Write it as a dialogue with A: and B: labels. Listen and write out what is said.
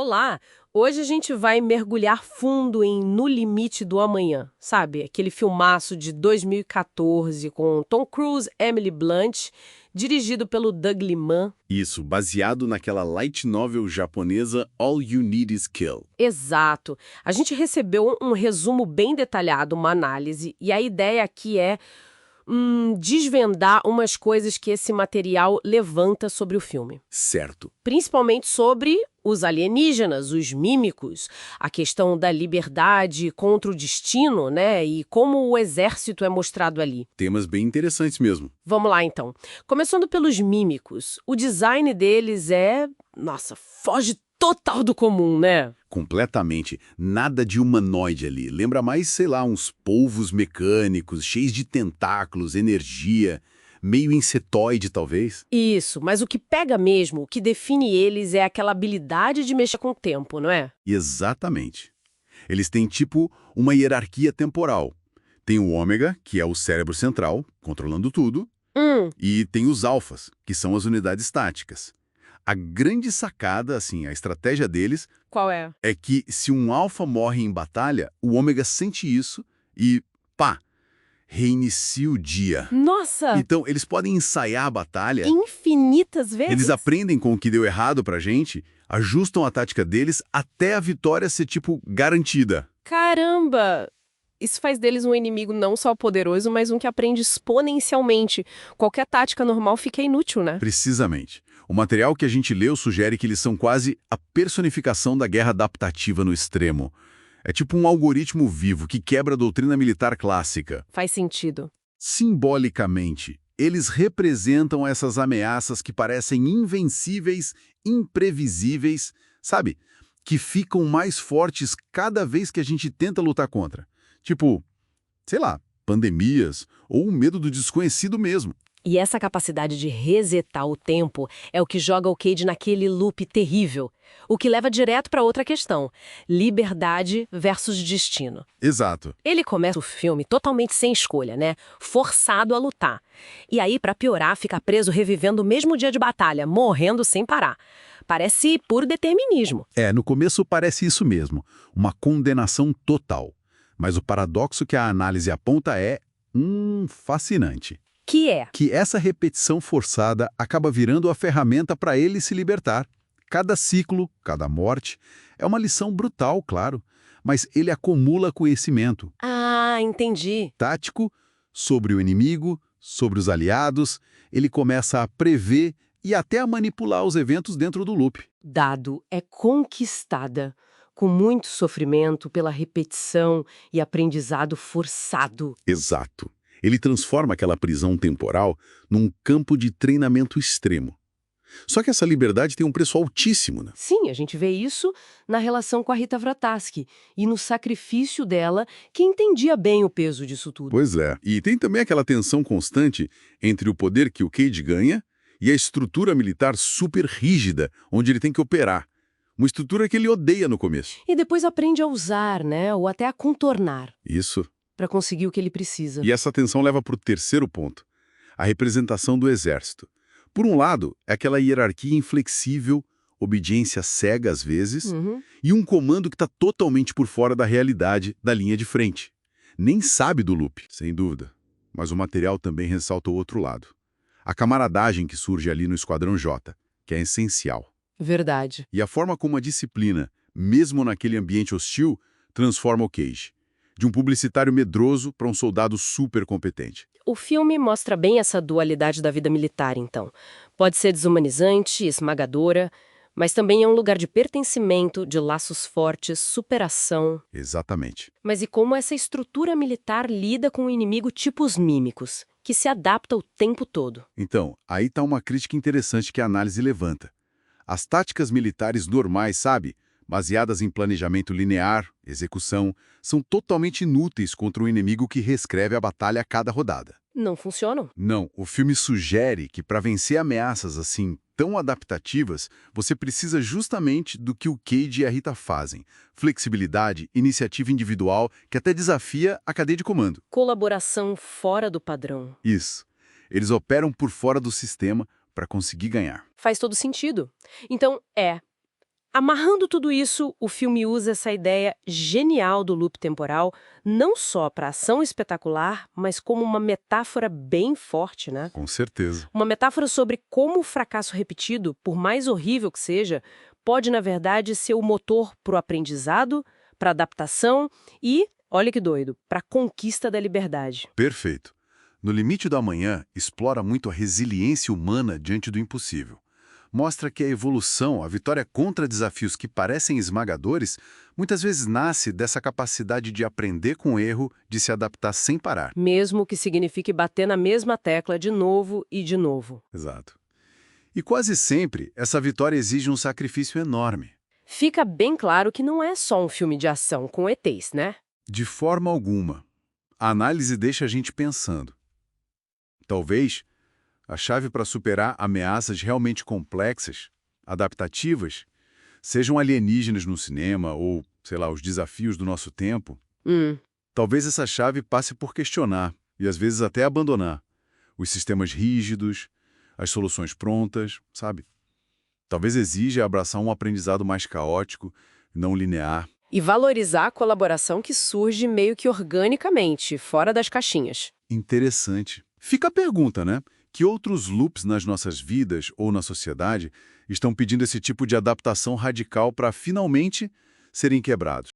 A: Olá! Hoje a gente vai mergulhar fundo em No Limite do Amanhã, sabe? Aquele filmaço de 2014 com Tom Cruise, Emily Blunt, dirigido pelo Doug Liman.
B: Isso, baseado naquela light novel japonesa All You Need Is Kill.
A: Exato. A gente recebeu um resumo bem detalhado, uma análise, e a ideia aqui é desvendar umas coisas que esse material levanta sobre o filme.
B: Certo.
A: Principalmente sobre os alienígenas, os mímicos, a questão da liberdade contra o destino, né? E como o exército é mostrado ali.
B: Temas bem interessantes mesmo.
A: Vamos lá, então. Começando pelos mímicos. O design deles nossa, foge total do comum, né?
B: Completamente. Nada de humanoide ali. Lembra mais, sei lá, uns polvos mecânicos, cheios de tentáculos, energia, meio insetoide, talvez.
A: Isso, mas o que pega mesmo, o que define eles é aquela habilidade de mexer com o tempo, não é?
B: Exatamente. Eles têm, tipo, uma hierarquia temporal. Tem o ômega, que é o cérebro central, controlando tudo, e tem os alfas, que são as unidades táticas. A grande sacada, assim, a estratégia deles
A: Qual é?
B: é que se um alfa morre em batalha, o ômega sente isso e, pá, reinicia o dia.
A: Nossa!
B: Então, eles podem ensaiar a batalha,
A: Infinitas vezes?
B: eles aprendem com o que deu errado pra gente, ajustam a tática deles até a vitória ser, tipo, garantida.
A: Caramba! Isso faz deles um inimigo não só poderoso, mas um que aprende exponencialmente. Qualquer tática normal fica inútil, né?
B: Precisamente. O material que a gente leu sugere que eles são quase a personificação da guerra adaptativa no extremo. É tipo um algoritmo vivo que quebra a doutrina militar clássica.
A: Faz sentido.
B: Simbolicamente, eles representam essas ameaças que parecem invencíveis, imprevisíveis, sabe? Que ficam mais fortes cada vez que a gente tenta lutar contra. Tipo, sei lá, pandemias ou o medo do desconhecido mesmo.
A: E essa capacidade de resetar o tempo é o que joga o Cage naquele loop terrível. O que leva direto para outra questão: liberdade versus destino.
B: Exato.
A: Ele começa o filme totalmente sem escolha, né? Forçado a lutar. E aí, para piorar, fica preso revivendo o mesmo dia de batalha, morrendo sem parar. Parece puro determinismo.
B: No começo parece isso mesmo, uma condenação total. Mas o paradoxo que a análise aponta é, fascinante.
A: Que é?
B: Que essa repetição forçada acaba virando a ferramenta para ele se libertar. Cada ciclo, cada morte, é uma lição brutal, claro, mas ele acumula conhecimento
A: Ah, entendi.
B: tático sobre o inimigo, sobre os aliados, ele começa a prever e até a manipular os eventos dentro do loop.
A: Dado é conquistada, com muito sofrimento pela repetição e aprendizado forçado.
B: Exato. Ele transforma aquela prisão temporal num campo de treinamento extremo. Só que essa liberdade tem um preço altíssimo, né?
A: Sim, a gente vê isso na relação com a Rita Vrataski e no sacrifício dela, que entendia bem o peso disso tudo.
B: Pois é. E tem também aquela tensão constante entre o poder que o Cage ganha e a estrutura militar super rígida, onde ele tem que operar. Uma estrutura que ele odeia no começo.
A: E depois aprende a usar, né, ou até a contornar,
B: Isso.
A: para conseguir o que ele precisa.
B: E essa tensão leva para o terceiro ponto, a representação do exército. Por um lado, é aquela hierarquia inflexível, obediência cega às vezes, e um comando que está totalmente por fora da realidade da linha de frente. Nem sabe do loop, sem dúvida. Mas o material também ressalta o outro lado. A camaradagem que surge ali no Esquadrão J, que é essencial.
A: Verdade.
B: E a forma como a disciplina, mesmo naquele ambiente hostil, transforma o Cage. De um publicitário medroso para um soldado super competente.
A: O filme mostra bem essa dualidade da vida militar, então. Pode ser desumanizante, esmagadora, mas também é um lugar de pertencimento, de laços fortes, superação.
B: Exatamente.
A: Mas e como essa estrutura militar lida com um inimigo tipo os mímicos, que se adapta o tempo todo?
B: Então, aí está uma crítica interessante que a análise levanta. As táticas militares normais, sabe? Baseadas em planejamento linear, execução, são totalmente inúteis contra um inimigo que reescreve a batalha a cada rodada.
A: Não funcionam.
B: Não, o filme sugere que para vencer ameaças assim tão adaptativas, você precisa justamente do que o Cage e a Rita fazem. Flexibilidade, iniciativa individual, que até desafia a cadeia de comando.
A: Colaboração fora do padrão.
B: Isso. Eles operam por fora do sistema para conseguir ganhar.
A: Faz todo sentido. Então, Amarrando tudo isso, o filme usa essa ideia genial do loop temporal não só para ação espetacular, mas como uma metáfora bem forte, né?
B: Com certeza.
A: Uma metáfora sobre como o fracasso repetido, por mais horrível que seja, pode, na verdade, ser o motor para o aprendizado, para adaptação e, olha que doido, para a conquista da liberdade.
B: Perfeito. No Limite do Amanhã, explora muito a resiliência humana diante do impossível. Mostra que a evolução, a vitória contra desafios que parecem esmagadores, muitas vezes nasce dessa capacidade de aprender com o erro, de se adaptar sem parar.
A: Mesmo que signifique bater na mesma tecla de novo e de novo.
B: Exato. E quase sempre, essa vitória exige um sacrifício enorme.
A: Fica bem claro que não é só um filme de ação com ETs, né?
B: De forma alguma. A análise deixa a gente pensando. Talvez a chave para superar ameaças realmente complexas, adaptativas, sejam alienígenas no cinema ou, sei lá, os desafios do nosso tempo. Talvez essa chave passe por questionar, e às vezes até abandonar, os sistemas rígidos, as soluções prontas, sabe? Talvez exija abraçar um aprendizado mais caótico, não linear.
A: E valorizar a colaboração que surge meio que organicamente, fora das caixinhas.
B: Interessante. Fica a pergunta, né? Que outros loops nas nossas vidas ou na sociedade estão pedindo esse tipo de adaptação radical para finalmente serem quebrados?